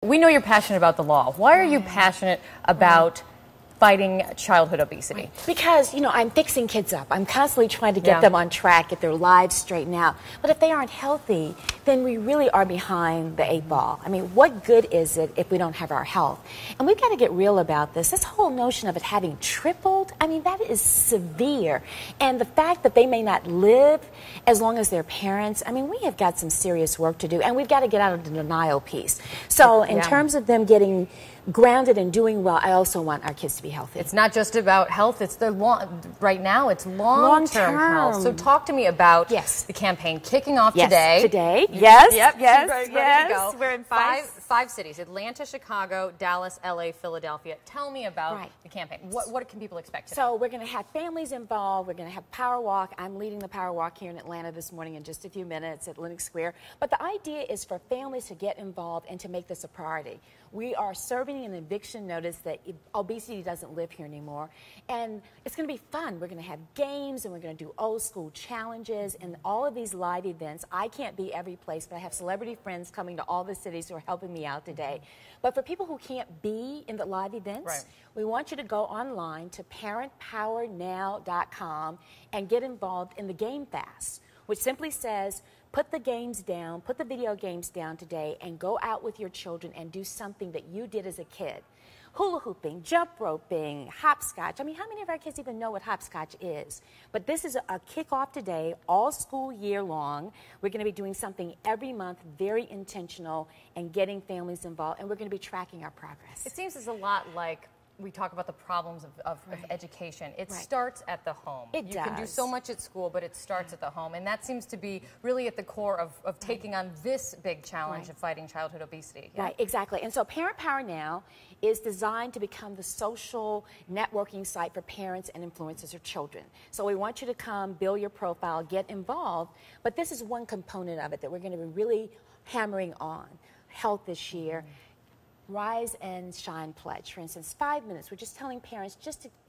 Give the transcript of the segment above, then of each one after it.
We know you're passionate about the law. Why are you passionate about fighting childhood obesity? Because, you know, I'm fixing kids up. I'm constantly trying to get them on track, get their lives straightened out. But if they aren't healthy, then we really are behind the 8 ball. I mean, what good is it if we don't have our health? And we've got to get real about this. This whole notion of it having tripled, I mean, that is severe. And the fact that they may not live as long as their parents, I mean, we have got some serious work to do. And we've got to get out of the denial piece. So in terms of them getting grounded and doing well, I also want our kids to be healthy. It's not just about health, it's the right now it's long-term health. So talk to me about the campaign kicking off today. Yes. We're in five cities: Atlanta, Chicago, Dallas, LA, Philadelphia. Tell me about the campaign. What can people expect today? So we're going to have families involved. We're going to have Power Walk. I'm leading the Power Walk here in Atlanta this morning in just a few minutes at Lenox Square. But the idea is for families to get involved and to make this a priority. We are serving an eviction notice that obesity doesn't live here anymore. And it's going to be fun. We're going to have games and we're going to do old school challenges and all of these live events. I can't be every place, but I have celebrity friends coming to all the cities who are helping me out today. But for people who can't be in the live events, we want you to go online to parentpowernow.com and get involved in the Game Fast, which simply says, put the games down, put the video games down today, and go out with your children and do something that you did as a kid. Hula hooping, jump roping, hopscotch. I mean, how many of our kids even know what hopscotch is? But this is a kickoff today, all school year long. We're going to be doing something every month, very intentional, and getting families involved, and we're going to be tracking our progress. It seems it's a lot like we talk about the problems of education. It starts at the home. You can do so much at school, but it starts at the home. And that seems to be really at the core of taking on this big challenge of fighting childhood obesity. Right, exactly. And so Parent Power Now is designed to become the social networking site for parents and influencers of children. So we want you to come, build your profile, get involved. But this is one component of it that we're going to be really hammering on. Health this year. Rise and Shine pledge. For instance, 5 minutes. We're just telling parents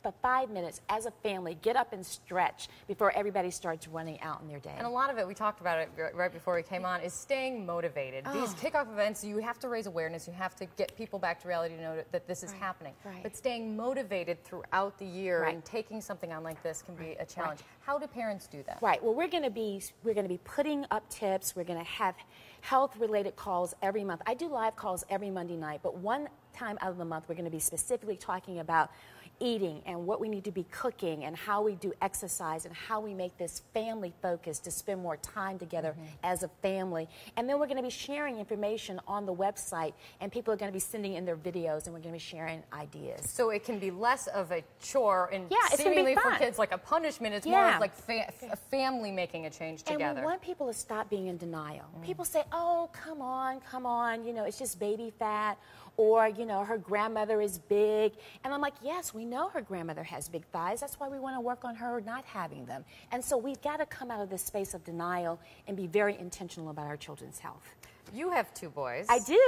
for 5 minutes as a family, get up and stretch before everybody starts running out in their day. And a lot of it, we talked about it right before we came on, is staying motivated. These kickoff events, you have to raise awareness. You have to get people back to reality to know that this is happening. But staying motivated throughout the year and taking something on like this can be a challenge. How do parents do that? Right. Well, we're going to be putting up tips. We're going to have health-related calls every month. I do live calls every Monday night, but one time out of the month, we're going to be specifically talking about eating and what we need to be cooking and how we do exercise and how we make this family focused to spend more time together as a family. And then we're going to be sharing information on the website, and people are going to be sending in their videos, and we're going to be sharing ideas. So it can be less of a chore and it's seemingly for kids like a punishment. It's more of like a family making a change together. And we want people to stop being in denial. People say, oh, come on, you know, it's just baby fat. Or, you know, her grandmother is big. And I'm like, yes, we know her grandmother has big thighs. That's why we want to work on her not having them. And so we've got to come out of this space of denial and be very intentional about our children's health. You have 2 boys. I do.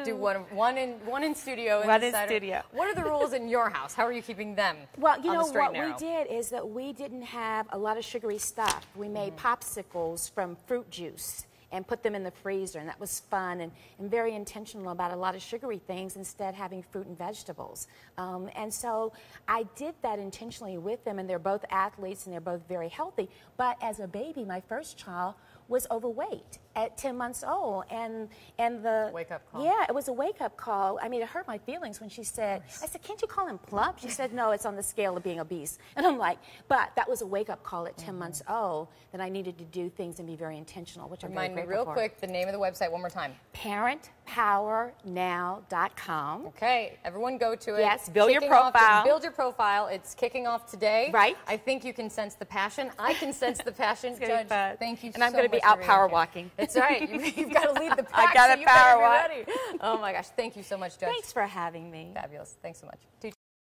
Do one in studio. One in studio. What are the rules in your house? How are you keeping them? Well, you know what we did is that we didn't have a lot of sugary stuff. We made popsicles from fruit juice and put them in the freezer, and that was fun and very intentional about a lot of sugary things, instead having fruit and vegetables. And so I did that intentionally with them, and they're both athletes and they're both very healthy. But as a baby, my first child was overweight at 10 months old, and the wake-up call. Yeah, it was a wake-up call. I mean, it hurt my feelings when she said, I said, can't you call him plump? She said, no, it's on the scale of being obese. And I'm like, but that was a wake-up call at 10 months old that I needed to do things and be very intentional, which I'm very grateful for. Remind me real quick the name of the website one more time. parentpowernow.com. Okay, everyone go to it. Yes, build your profile. Build your profile. It's kicking off today. Right. I think you can sense the passion. I can sense the passion. Judge, thank you so much. And I'm going to be out power walking. That's right. You've got to lead the pack. I got to power walk. Oh my gosh. Thank you so much, Judge. Thanks for having me. Fabulous. Thanks so much.